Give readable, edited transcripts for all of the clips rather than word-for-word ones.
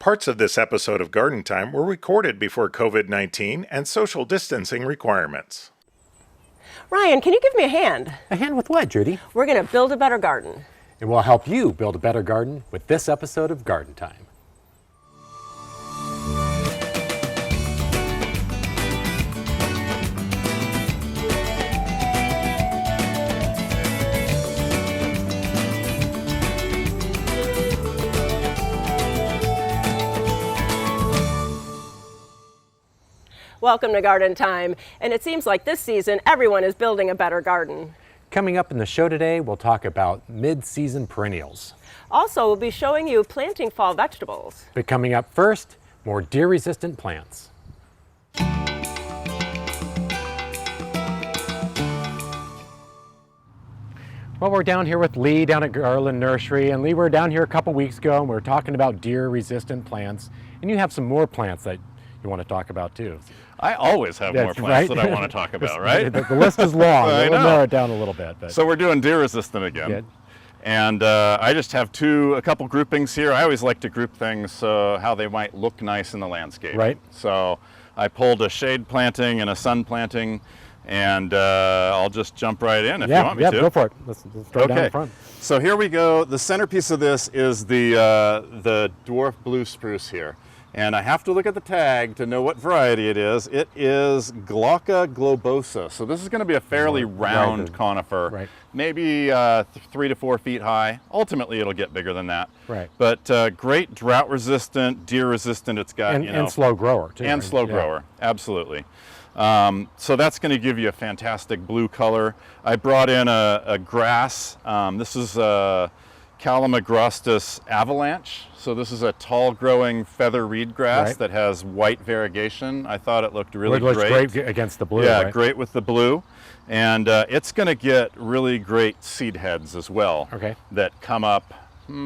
Parts of this episode of Garden Time were recorded before COVID-19 and social distancing requirements. Ryan, can you give me a hand? A hand with what, Judy? We're going to build a better garden. And we'll help you build a better garden with this episode of Garden Time. Welcome to Garden Time, and it seems like this season everyone is building a better garden. Coming up in the show today, we'll talk about mid-season perennials. Also, we'll be showing you planting fall vegetables. But coming up first, more deer-resistant plants. Well, we're down here with Lee down at Garland Nursery, and Lee, we were down here a couple weeks ago and we were talking about deer-resistant plants, and you have some more plants that you want to talk about too. I always have more plants that I want to talk about, right? The list is long. We'll narrow it down a little bit. But. So we're doing deer resistant again. Good. And I just have a couple groupings here. I always like to group things how they might look nice in the landscape. Right. So I pulled a shade planting and a sun planting, and I'll just jump right in if you want me to. Yeah, go for it. Let's start down in front. So here we go. The centerpiece of this is the dwarf blue spruce here. And I have to look at the tag to know what variety it is. It is Glauca globosa. So this is going to be a fairly round conifer, maybe 3 to 4 feet high. Ultimately, it'll get bigger than that. Right. But great drought resistant, deer resistant. It's got and slow grower too. And slow grower, absolutely. So that's going to give you a fantastic blue color. I brought in a grass. This is Calamagrostis avalanche. So this is a tall growing feather reed grass that has white variegation. I thought it looked really great. It looks great against the blue. Yeah, great with the blue. And it's going to get really great seed heads as well. Okay. That come up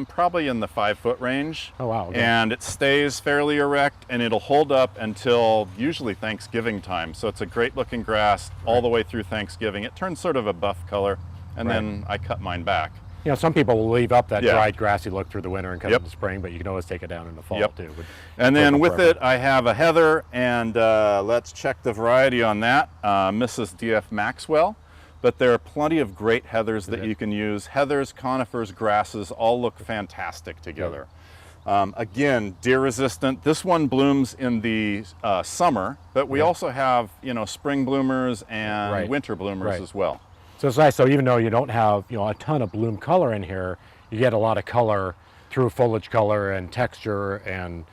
probably in the 5-foot range. Oh, wow. Okay. And it stays fairly erect, and it'll hold up until usually Thanksgiving time. So it's a great looking grass all the way through Thanksgiving. It turns sort of a buff color, and then I cut mine back. You know, some people will leave up that dried grassy look through the winter and cut it in the spring, but you can always take it down in the fall too. And then with it, I have a heather, and let's check the variety on that. Mrs. D.F. Maxwell, but there are plenty of great heathers that you can use. Heathers, conifers, grasses all look fantastic together. Again, deer resistant. This one blooms in the summer, but we also have, spring bloomers and winter bloomers as well. So it's nice. So even though you don't have a ton of bloom color in here, you get a lot of color through foliage color and texture and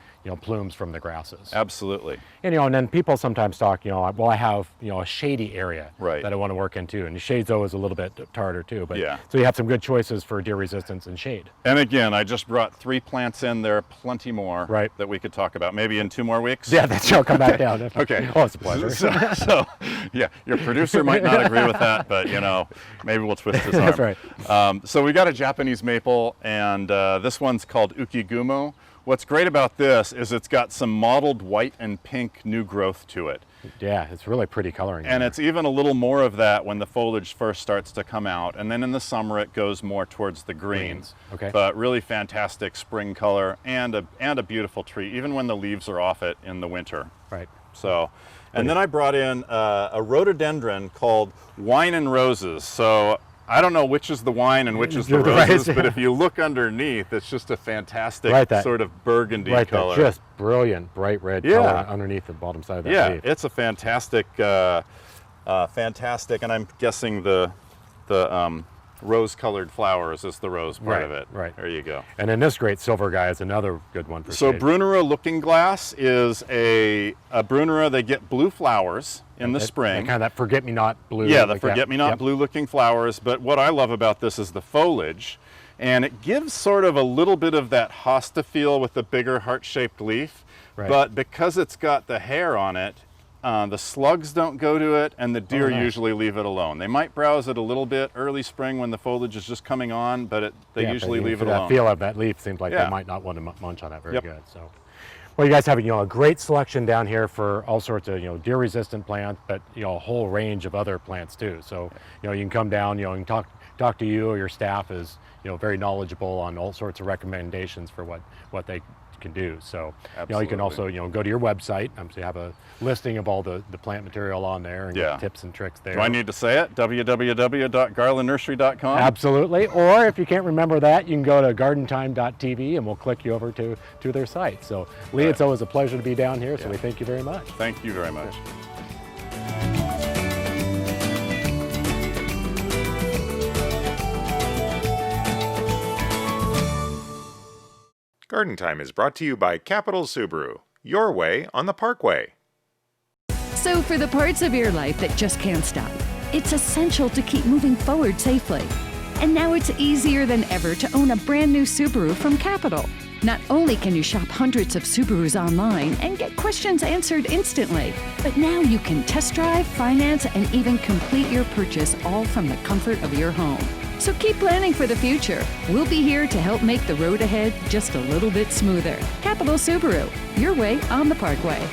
plumes from the grasses. Absolutely. And then people sometimes talk, well, I have a shady area that I want to work into, and the shade's always a little bit harder too. But so you have some good choices for deer resistance and shade. And again, I just brought 3 plants in. There are plenty more that we could talk about. Maybe in 2 more weeks. Yeah, that's I'll come back down. Okay. Oh, it's a pleasure. So yeah, your producer might not agree with that, but maybe we'll twist his arm. That's right. So we got a Japanese maple, and this one's called Ukigumo. What's great about this is it's got some mottled white and pink new growth to it. Yeah, it's really pretty coloring. And it's even a little more of that when the foliage first starts to come out. And then in the summer it goes more towards the greens. Okay. But really fantastic spring color and a beautiful tree, even when the leaves are off it in the winter. Right. So, and then I brought in a rhododendron called Wine and Roses. So I don't know which is the wine and which is the roses, but if you look underneath, it's just a fantastic sort of burgundy color. Just brilliant, bright red color underneath the bottom side of that leaf. It's a fantastic, and I'm guessing the rose-colored flowers is the rose part of it. Right. There you go. And then this great silver guy is another good one for So shade. Brunera Looking Glass is a Brunera. They get blue flowers in the spring. Kind of that forget-me-not blue. Yeah, the forget-me-not blue-looking flowers. But what I love about this is the foliage, and it gives sort of a little bit of that hosta feel with the bigger heart-shaped leaf. Right. But because it's got the hair on it, the slugs don't go to it, and the deer usually leave it alone. They might browse it a little bit early spring when the foliage is just coming on, but they usually leave it alone. The feel of that leaf seems like they might not want to munch on it very good. So, well, you guys have a great selection down here for all sorts of deer-resistant plants, but a whole range of other plants too. So you can come down, and talk to you or your staff is very knowledgeable on all sorts of recommendations for what they can do. So Absolutely. you can also go to your website. So you have a listing of all the plant material on there and get tips and tricks there. Do I need to say it? www.garlandnursery.com? Absolutely. Or if you can't remember that, you can go to gardentime.tv and we'll click you over to their site. So Lee, it's always a pleasure to be down here, so we thank you very much. Thank you very much. Garden Time is brought to you by Capital Subaru, your way on the Parkway. So for the parts of your life that just can't stop, it's essential to keep moving forward safely. And now it's easier than ever to own a brand new Subaru from Capital. Not only can you shop hundreds of Subarus online and get questions answered instantly, but now you can test drive, finance, and even complete your purchase all from the comfort of your home. So keep planning for the future. We'll be here to help make the road ahead just a little bit smoother. Capital Subaru, your way on the Parkway.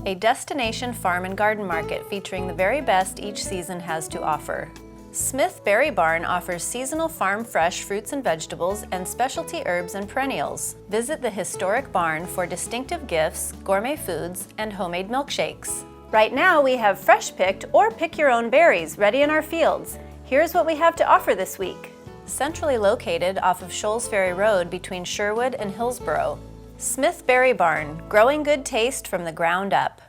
A destination farm and garden market featuring the very best each season has to offer. Smith Berry Barn offers seasonal farm fresh fruits and vegetables and specialty herbs and perennials. Visit the historic barn for distinctive gifts, gourmet foods, and homemade milkshakes. Right now we have fresh picked or pick your own berries ready in our fields. Here's what we have to offer this week. Centrally located off of Shoals Ferry Road between Sherwood and Hillsborough. Smith Berry Barn, growing good taste from the ground up.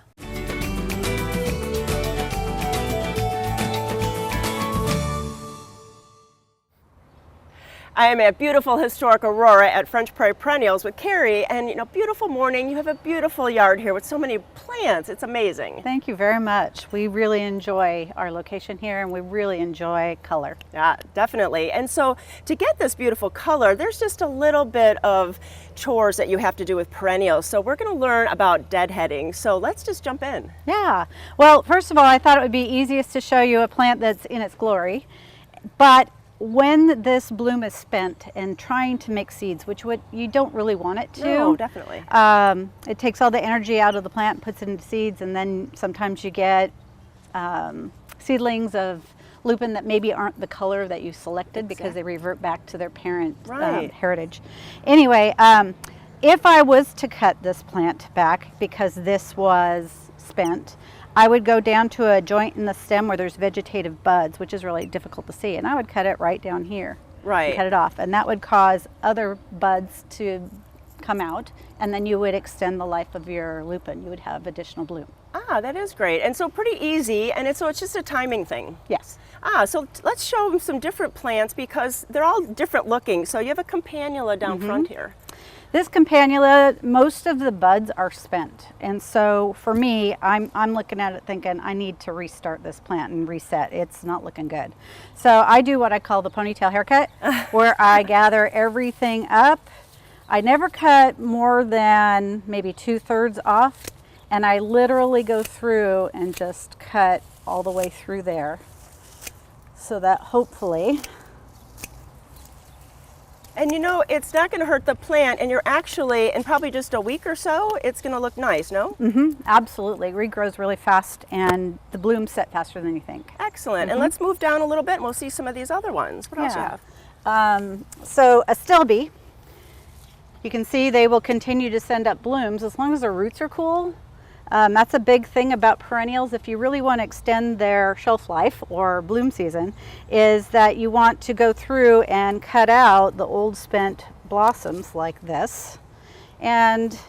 I am at beautiful historic Aurora at French Prairie Perennials with Carrie, and beautiful morning. You have a beautiful yard here with so many plants. It's amazing. Thank you very much. We really enjoy our location here, and we really enjoy color. Yeah, definitely. And so to get this beautiful color, there's just a little bit of chores that you have to do with perennials. So we're going to learn about deadheading. So let's just jump in. Yeah. Well, first of all, I thought it would be easiest to show you a plant that's in its glory, but when this bloom is spent and trying to make seeds, which you don't really want it to. No, definitely. It takes all the energy out of the plant, puts it into seeds, and then sometimes you get seedlings of lupin that maybe aren't the color that you selected because they revert back to their parent heritage. Anyway, if I was to cut this plant back because this was spent, I would go down to a joint in the stem where there's vegetative buds, which is really difficult to see, and I would cut it right down here. Right. Cut it off, and that would cause other buds to come out, and then you would extend the life of your lupin. You would have additional bloom. Ah, that is great. And so pretty easy, and so it's just a timing thing. Yes. So let's show them some different plants because they're all different looking. So you have a campanula down front here. This campanula, most of the buds are spent, and so for me, I'm looking at it thinking I need to restart this plant and reset. It's not looking good. So I do what I call the ponytail haircut, where I gather everything up. I never cut more than maybe 2/3 off, and I literally go through and just cut all the way through there, so that hopefully. And it's not going to hurt the plant, and you're actually, in probably just a week or so, it's going to look nice, no? Absolutely. It regrows really fast, and the blooms set faster than you think. Excellent. And let's move down a little bit, and we'll see some of these other ones. What else you have? So a stilby, you can see they will continue to send up blooms as long as their roots are cool. That's a big thing about perennials. If you really want to extend their shelf life or bloom season, is that you want to go through and cut out the old spent blossoms like this, and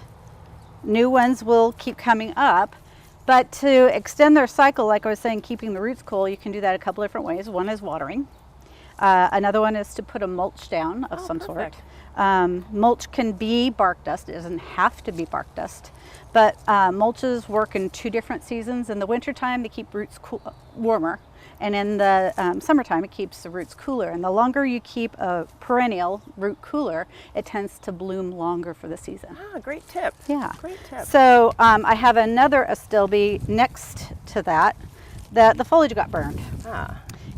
new ones will keep coming up. But to extend their cycle, like I was saying, keeping the roots cool, you can do that a couple different ways. One is watering. Another one is to put a mulch down of some sort. Mulch can be bark dust. It doesn't have to be bark dust. But mulches work in two different seasons. In the wintertime, they keep roots warmer. And in the summertime, it keeps the roots cooler. And the longer you keep a perennial root cooler, it tends to bloom longer for the season. Ah, great tip. Yeah. Great tip. So I have another astilbe next to that the foliage got burned.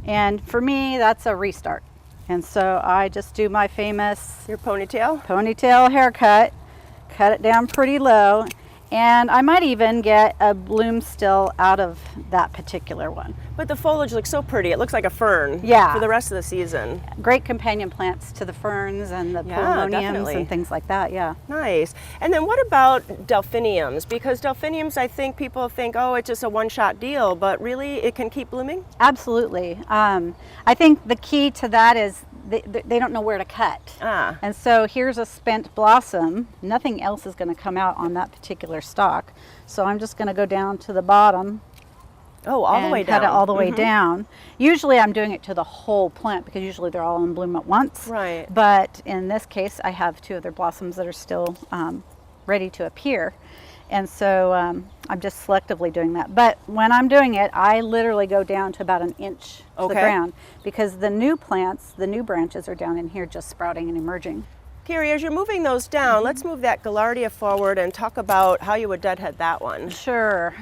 And for me, that's a restart. And so I just do my famous Your ponytail? ponytail haircut, cut it down pretty low. And I might even get a bloom still out of that particular one. But the foliage looks so pretty. It looks like a fern Yeah. for the rest of the season. Great companion plants to the ferns and the Yeah, perennials definitely. and things like that, yeah. Nice. And then what about delphiniums? Because delphiniums, I think people think, oh, it's just a one-shot deal, but really it can keep blooming? Absolutely. I think the key to that is they don't know where to cut. Ah. And so here's a spent blossom. Nothing else is going to come out on that particular stalk. So I'm just going to go down to the bottom. Oh, all the way Cut down. it all the way down. Usually I'm doing it to the whole plant because usually they're all in bloom at once. Right. But in this case, I have two other blossoms that are still ready to appear. And so I'm just selectively doing that. But when I'm doing it, I literally go down to about an inch to the Okay. ground because the new plants, the new branches are down in here just sprouting and emerging. Carrie, as you're moving those down, let's move that Gaillardia forward and talk about how you would deadhead that one. Sure.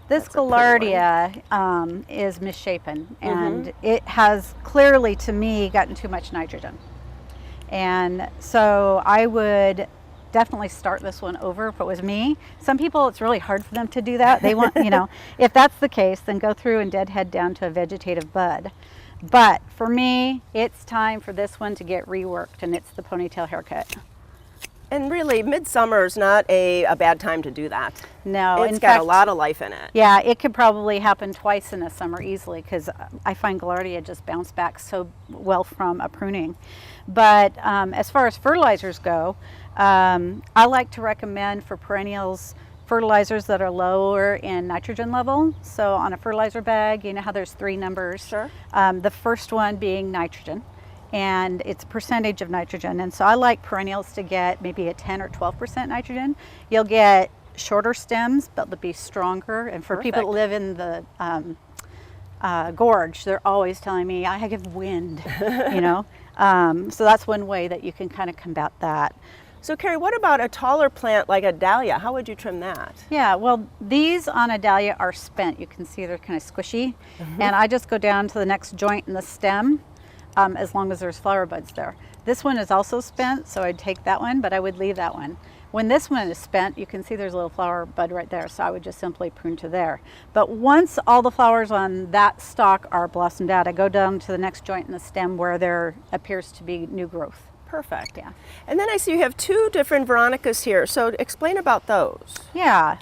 This That's a pretty Gaillardia is misshapen, and it has clearly, to me, gotten too much nitrogen. And so I would definitely start this one over if it was me. Some people, it's really hard for them to do that. They want, if that's the case, then go through and deadhead down to a vegetative bud. But for me, it's time for this one to get reworked, and it's the ponytail haircut. And really, midsummer is not a bad time to do that. No, It's in got fact, a lot of life in it. yeah, it could probably happen twice in a summer easily because I find Gaillardia just bounce back so well from a pruning. But as far as fertilizers go, I like to recommend for perennials fertilizers that are lower in nitrogen level. So on a fertilizer bag, you know how there's 3 numbers? Sure. The first one being nitrogen, and it's a percentage of nitrogen. And so I like perennials to get maybe a 10 or 12% nitrogen. You'll get shorter stems, but they'll be stronger. And for people that live in the gorge, they're always telling me, I give wind, So that's one way that you can kind of combat that. So Carrie, what about a taller plant like a dahlia? How would you trim that? Yeah, well, these on a dahlia are spent. You can see they're kind of squishy. And I just go down to the next joint in the stem, as long as there's flower buds there. This one is also spent, so I'd take that one, but I would leave that one. When this one is spent, you can see there's a little flower bud right there, so I would just simply prune to there. But once all the flowers on that stalk are blossomed out, I go down to the next joint in the stem where there appears to be new growth. Perfect. Yeah. And then I see you have 2 different Veronicas here. So explain about those. Yeah.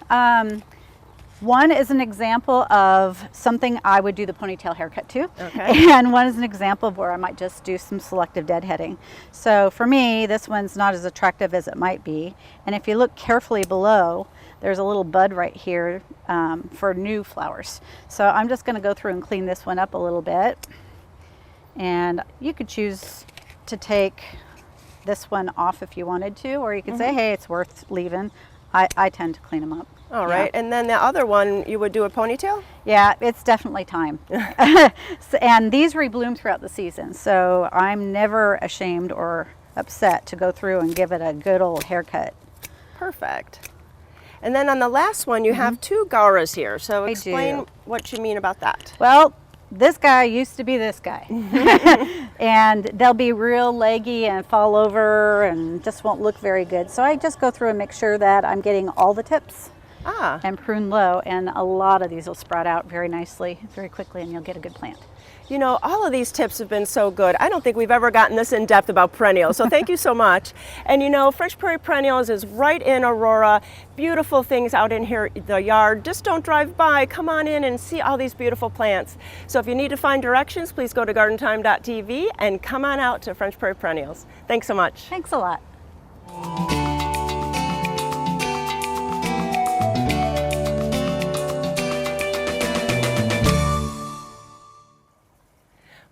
One is an example of something I would do the ponytail haircut to. Okay. And one is an example of where I might just do some selective deadheading. So for me, this one's not as attractive as it might be. And if you look carefully below, there's a little bud right here for new flowers. So I'm just going to go through and clean this one up a little bit. And you could choose to take this one off if you wanted to, or you could say, hey, it's worth leaving. I tend to clean them up. All right. And then the other one, you would do a ponytail? Yeah, it's definitely time. And these rebloom throughout the season, so I'm never ashamed or upset to go through and give it a good old haircut. Perfect. And then on the last one, you have 2 Gauras here. So I explain do. what you mean about that. Well, this guy used to be this guy. And they'll be real leggy and fall over and just won't look very good. So I just go through and make sure that I'm getting all the tips and prune low, and a lot of these will sprout out very nicely, very quickly, and you'll get a good plant. You know, all of these tips have been so good. I don't think we've ever gotten this in depth about perennials, so thank you so much. And you know, French Prairie Perennials is right in Aurora. Beautiful things out in here, the yard. Just don't drive by. Come on in and see all these beautiful plants. So if you need to find directions, please go to gardentime.tv and come on out to French Prairie Perennials. Thanks so much. Thanks a lot.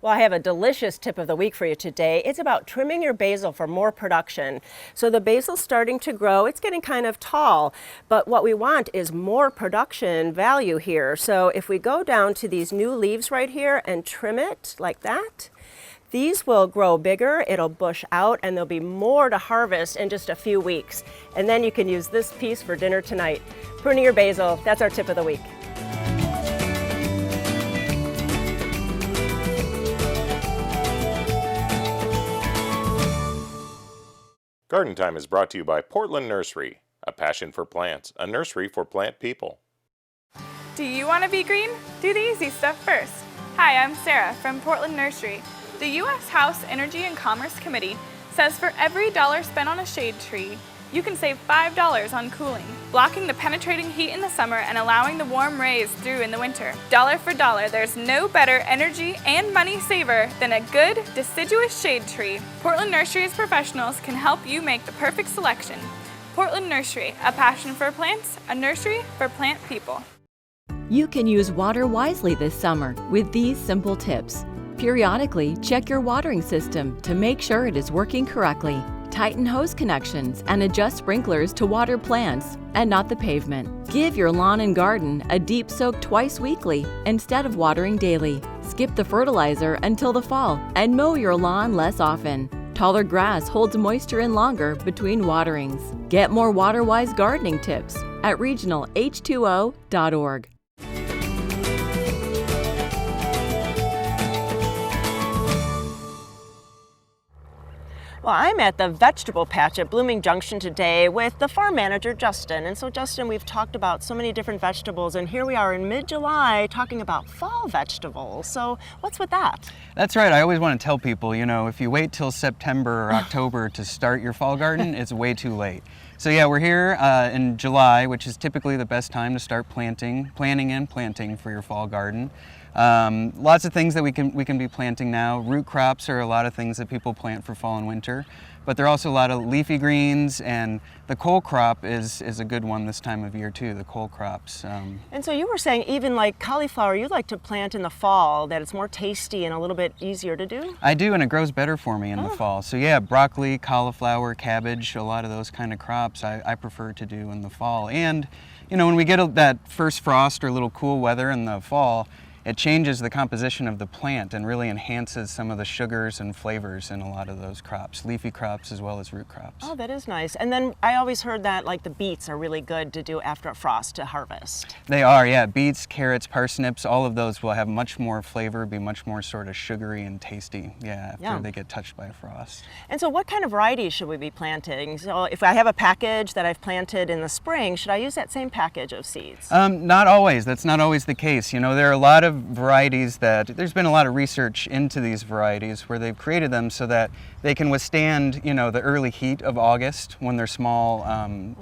Well, I have a delicious tip of the week for you today. It's about trimming your basil for more production. So the basil's starting to grow. It's getting kind of tall, but what we want is more production value here. So if we go down to these new leaves right here and trim it like that, these will grow bigger, it'll bush out, and there'll be more to harvest in just a few weeks. And then you can use this piece for dinner tonight. Pruning your basil, that's our tip of the week. Garden Time is brought to you by Portland Nursery, a passion for plants, a nursery for plant people. Do you want to be green? Do the easy stuff first. Hi, I'm Sarah from Portland Nursery. The U.S. House Energy and Commerce Committee says for every $1 spent on a shade tree, you can save $5 on cooling, blocking the penetrating heat in the summer and allowing the warm rays through in the winter. Dollar for dollar, there's no better energy and money saver than a good, deciduous shade tree. Portland Nursery's professionals can help you make the perfect selection. Portland Nursery, a passion for plants, a nursery for plant people. You can use water wisely this summer with these simple tips. Periodically, check your watering system to make sure it is working correctly. Tighten hose connections and adjust sprinklers to water plants and not the pavement. Give your lawn and garden a deep soak twice weekly instead of watering daily. Skip the fertilizer until the fall and mow your lawn less often. Taller grass holds moisture in longer between waterings. Get more water-wise gardening tips at regionalh2o.org. Well, I'm at the vegetable patch at Blooming Junction today with the farm manager, Justin. And so, Justin, we've talked about so many different vegetables, and here we are in mid-July talking about fall vegetables. So what's with that? That's right. I always want to tell people, you know, if you wait till September or October to start your fall garden, it's way too late. So yeah, we're here in July, which is typically the best time to start planting for your fall garden. Lots of things that we can be planting now. Root crops are a lot of things that people plant for fall and winter, but there are also a lot of leafy greens, and the cole crop is a good one this time of year too, the cole crops. And so you were saying even like cauliflower you like to plant in the fall, that it's more tasty and a little bit easier to do? I do, and it grows better for me in the fall. So yeah, broccoli, cauliflower, cabbage, a lot of those kind of crops I prefer to do in the fall. And you know, when we get that first frost or a little cool weather in the fall, it changes the composition of the plant and really enhances some of the sugars and flavors in a lot of those crops, leafy crops as well as root crops. Oh, that is nice. And then I always heard that like the beets are really good to do after a frost to harvest. They are, yeah. Beets, carrots, parsnips, all of those will have much more flavor, be much more sort of sugary and tasty, yeah, after they get touched by a frost. And so what kind of varieties should we be planting? So if I have a package that I've planted in the spring, should I use that same package of seeds? Not always. That's not always the case. You know, there are a lot of varieties that, there's been a lot of research into these varieties where they've created them so that they can withstand, you know, the early heat of August when they're small,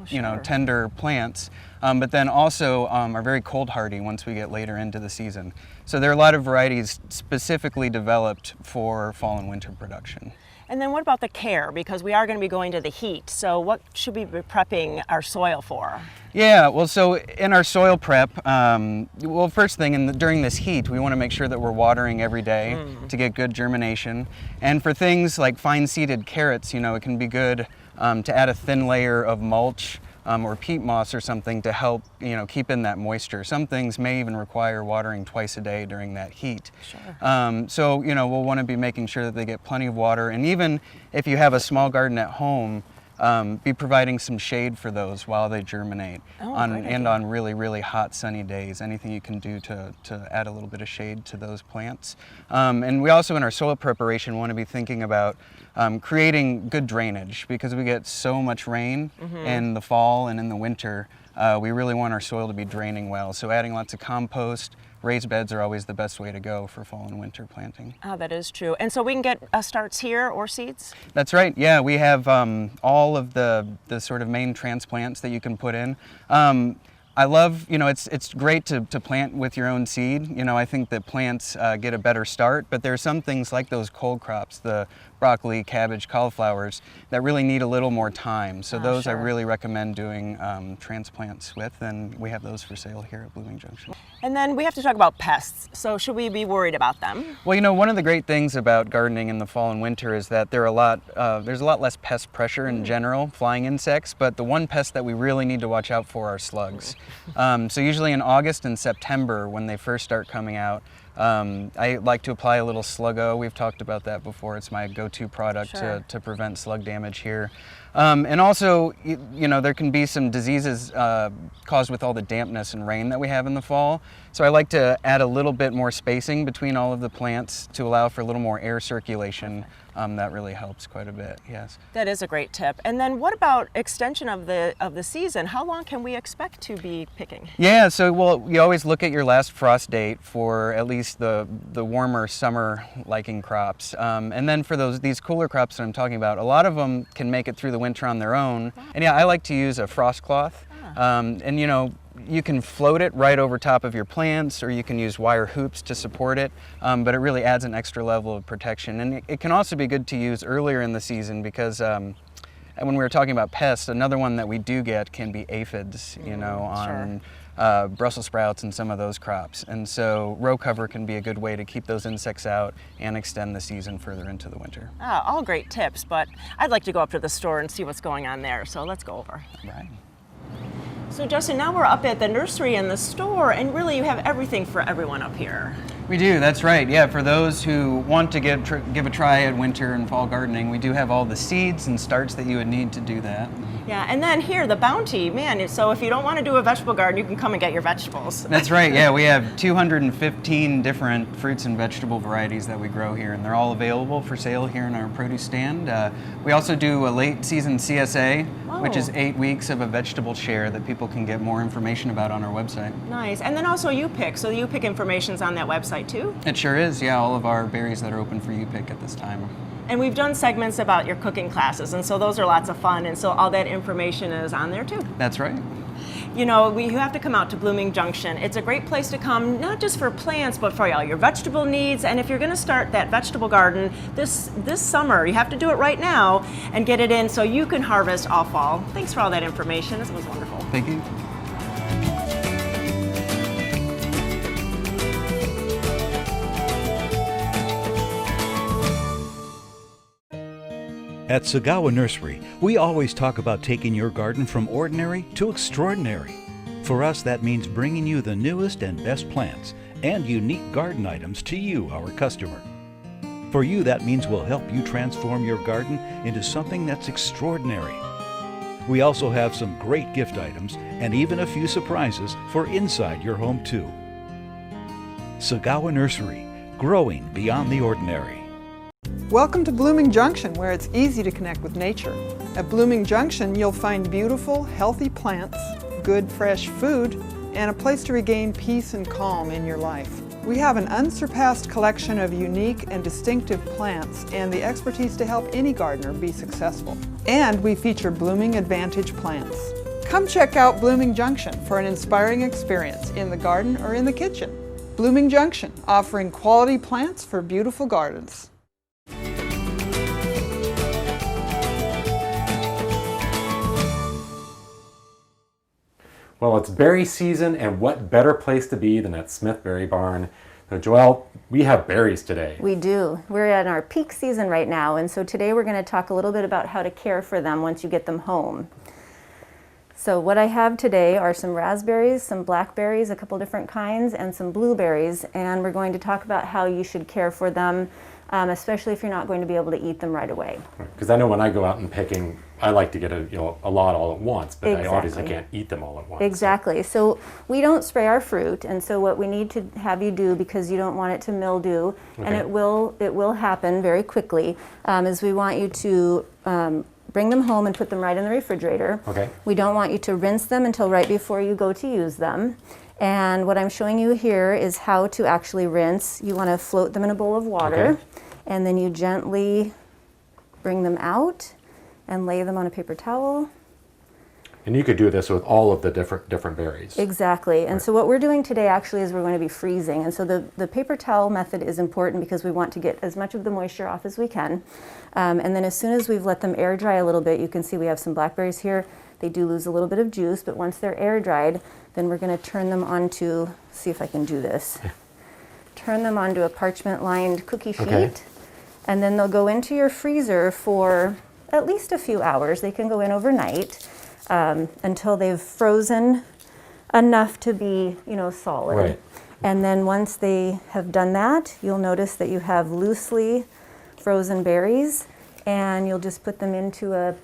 you know, tender plants, but then also are very cold hardy once we get later into the season. So there are a lot of varieties specifically developed for fall and winter production. And then what about the care? Because we are going to be going to the heat. So what should we be prepping our soil for? Yeah, well, so in our soil prep, well, first thing, during this heat, we want to make sure that we're watering every day to get good germination. And for things like fine-seeded carrots, you know, it can be good to add a thin layer of mulch or peat moss or something to help, you know, keep in that moisture. Some things may even require watering twice a day during that heat. Sure. So, you know, we'll want to be making sure that they get plenty of water. And even if you have a small garden at home, be providing some shade for those while they germinate on really, really hot sunny days. Anything you can do to add a little bit of shade to those plants. And we also in our soil preparation want to be thinking about creating good drainage, because we get so much rain in the fall and in the winter. We really want our soil to be draining well. So adding lots of compost, raised beds are always the best way to go for fall and winter planting. Oh, that is true. And so we can get starts here or seeds? That's right. Yeah, we have all of the sort of main transplants that you can put in. I love, you know, it's great to plant with your own seed. You know, I think that plants get a better start, but there are some things like those cold crops, the broccoli, cabbage, cauliflowers, that really need a little more time. So those I really recommend doing transplants with, and we have those for sale here at Blooming Junction. And then we have to talk about pests. So should we be worried about them? Well, you know, one of the great things about gardening in the fall and winter is that there's a lot less pest pressure in general, flying insects, but the one pest that we really need to watch out for are slugs. So usually in August and September, when they first start coming out, I like to apply a little Sluggo. We've talked about that before. It's my go-to product to prevent slug damage here. And also, you know, there can be some diseases caused with all the dampness and rain that we have in the fall. So I like to add a little bit more spacing between all of the plants to allow for a little more air circulation. That really helps quite a bit, yes. That is a great tip. And then what about extension of the season? How long can we expect to be picking? Yeah, so well, you always look at your last frost date for at least the warmer summer liking crops. And then for these cooler crops that I'm talking about, a lot of them can make it through the winter on their own. And yeah, I like to use a frost cloth. And you know, you can float it right over top of your plants, or you can use wire hoops to support it, but it really adds an extra level of protection. And it can also be good to use earlier in the season because when we were talking about pests, another one that we do get can be aphids, you know, on Brussels sprouts and some of those crops. And so row cover can be a good way to keep those insects out and extend the season further into the winter. All great tips, but I'd like to go up to the store and see what's going on there, so let's go over. Right. So Justin, now we're up at the nursery and the store, and really you have everything for everyone up here. We do, that's right. Yeah, for those who want to give a try at winter and fall gardening, we do have all the seeds and starts that you would need to do that. Yeah, and then here, the bounty, man, so if you don't want to do a vegetable garden, you can come and get your vegetables. That's right, yeah, we have 215 different fruits and vegetable varieties that we grow here, and they're all available for sale here in our produce stand. We also do a late season CSA, which is 8 weeks of a vegetable share that people can get more information about on our website. Nice, and then also U-Pick, so the U-Pick information's on that website too? It sure is, yeah, all of our berries that are open for U-Pick at this time. And we've done segments about your cooking classes, and so those are lots of fun, and so all that information is on there too. That's right. You know, you have to come out to Blooming Junction. It's a great place to come, not just for plants, but for all your vegetable needs. And if you're going to start that vegetable garden this summer, you have to do it right now and get it in so you can harvest all fall. Thanks for all that information. This was wonderful. Thank you. At Sagawa Nursery, we always talk about taking your garden from ordinary to extraordinary. For us, that means bringing you the newest and best plants and unique garden items to you, our customer. For you, that means we'll help you transform your garden into something that's extraordinary. We also have some great gift items and even a few surprises for inside your home, too. Sagawa Nursery, growing beyond the ordinary. Welcome to Blooming Junction, where it's easy to connect with nature. At Blooming Junction, you'll find beautiful, healthy plants, good, fresh food, and a place to regain peace and calm in your life. We have an unsurpassed collection of unique and distinctive plants and the expertise to help any gardener be successful. And we feature Blooming Advantage plants. Come check out Blooming Junction for an inspiring experience in the garden or in the kitchen. Blooming Junction, offering quality plants for beautiful gardens. Well, it's berry season, and what better place to be than at Smith Berry Barn. So Joelle, we have berries today. We do. We're in our peak season right now, and so today we're going to talk a little bit about how to care for them once you get them home. So what I have today are some raspberries, some blackberries, a couple different kinds, and some blueberries, and we're going to talk about how you should care for them, especially if you're not going to be able to eat them right away. Because I know when I go out and picking, I like to get a lot all at once, but Exactly. I obviously can't eat them all at once. Exactly. So we don't spray our fruit, and so what we need to have you do, because you don't want it to mildew, and it will happen very quickly, is we want you to bring them home and put them right in the refrigerator. Okay. We don't want you to rinse them until right before you go to use them. And what I'm showing you here is how to actually rinse. You want to float them in a bowl of water, and then you gently bring them out and lay them on a paper towel. And you could do this with all of the different berries. Exactly. And so what we're doing today actually is we're going to be freezing. And so the paper towel method is important because we want to get as much of the moisture off as we can. And then as soon as we've let them air dry a little bit, you can see we have some blackberries here. They do lose a little bit of juice, but once they're air dried, then we're going to turn them onto, see if I can do this. Turn them onto a parchment lined cookie sheet. And then they'll go into your freezer for at least a few hours. They can go in overnight until they've frozen enough to be, solid. Right. And then once they have done that, you'll notice that you have loosely frozen berries. and you'll just put them into a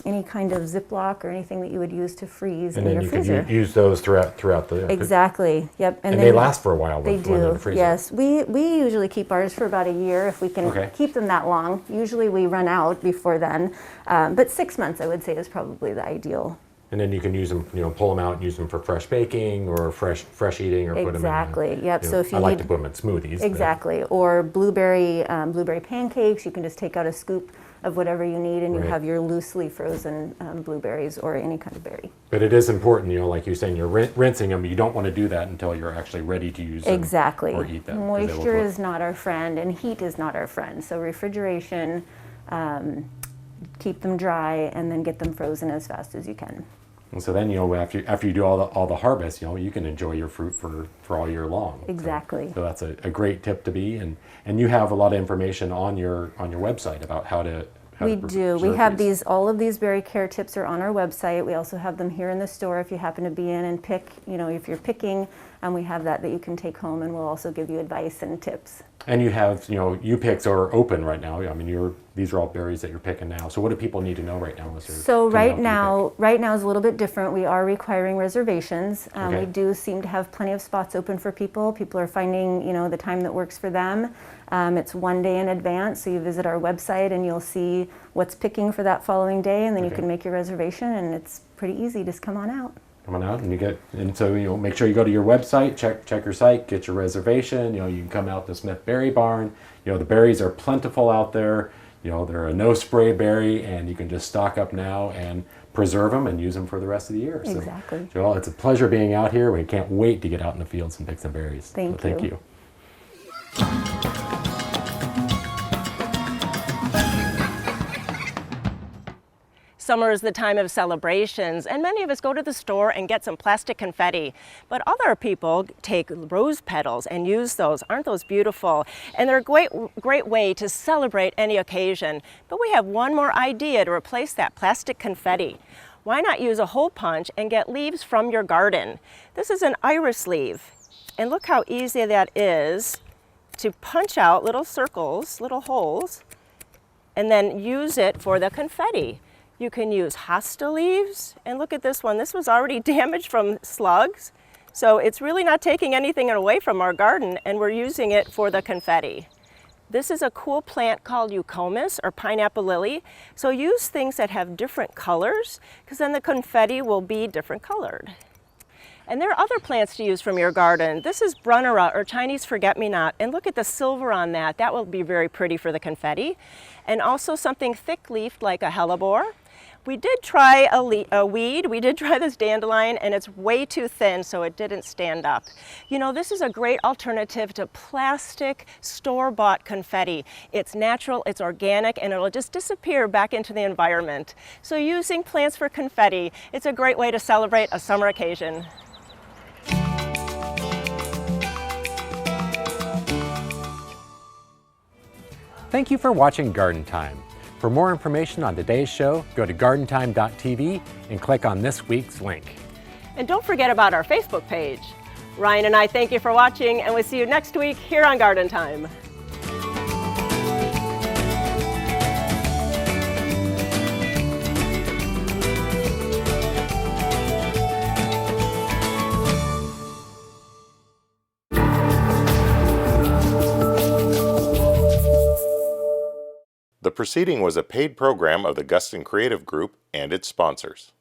any kind of Ziploc or anything that you would use to freeze and in then your you freezer. can use those throughout the Exactly. Yep. And they last for a while. They when they're in do. the freezer. Yes. We usually keep ours for about a year if we can Okay. keep them that long. Usually we run out before then, but 6 months I would say is probably the ideal. And then you can use them, pull them out and use them for fresh baking or fresh eating, or put them in. Exactly. Yep. So if you I like need, to put them in smoothies. exactly, or blueberry pancakes, you can just take out a scoop of whatever you need, and you Right. have your loosely frozen blueberries or any kind of berry. But it is important, like you're saying, you're rinsing them. You don't want to do that until you're actually ready to use them Exactly. or eat them. 'cause they will Moisture cook. is not our friend, and heat is not our friend. So refrigeration, keep them dry, and then get them frozen as fast as you can. And so then, after you do all the harvest, you can enjoy your fruit for all year long. Exactly. So that's a great tip to be, and you have a lot of information on your website about how to. We do. We have all of these berry care tips are on our website. We also have them here in the store if you happen to be in and pick, if you're picking, and we have that you can take home, and we'll also give you advice and tips. And you have, U-picks are open right now. I mean, these are all berries that you're picking now. So what do people need to know right now? So right now is a little bit different. We are requiring reservations. Okay. We do seem to have plenty of spots open for people. People are finding, the time that works for them. It's 1 day in advance. So you visit our website and you'll see what's picking for that following day, and then you can make your reservation, and it's pretty easy. Just come on out. Come on out, and so make sure you go to your website, check your site, get your reservation. You can come out to Smith Berry Barn. The berries are plentiful out there. They're a no spray berry, and you can just stock up now and preserve them and use them for the rest of the year. Exactly. So it's a pleasure being out here. We can't wait to get out in the fields and pick some berries. Thank you. Summer is the time of celebrations, and many of us go to the store and get some plastic confetti. But other people take rose petals and use those. Aren't those beautiful? And they're a great way to celebrate any occasion. But we have one more idea to replace that plastic confetti. Why not use a hole punch and get leaves from your garden? This is an iris leaf. And look how easy that is to punch out little circles, little holes, and then use it for the confetti. You can use hosta leaves, and look at this one. This was already damaged from slugs, so it's really not taking anything away from our garden, and we're using it for the confetti. This is a cool plant called eucomis, or pineapple lily, so use things that have different colors, because then the confetti will be different colored. And there are other plants to use from your garden. This is brunnera, or Chinese forget-me-not, and look at the silver on that. That will be very pretty for the confetti. And also something thick-leafed like a hellebore. We did try a weed. We did try this dandelion, and it's way too thin, so it didn't stand up. This is a great alternative to plastic store-bought confetti. It's natural, it's organic, and it'll just disappear back into the environment. So using plants for confetti, it's a great way to celebrate a summer occasion. Thank you for watching Garden Time. For more information on today's show, go to gardentime.tv and click on this week's link. And don't forget about our Facebook page. Ryan and I thank you for watching, and we'll see you next week here on Garden Time. The proceeding was a paid program of the Guston Creative Group and its sponsors.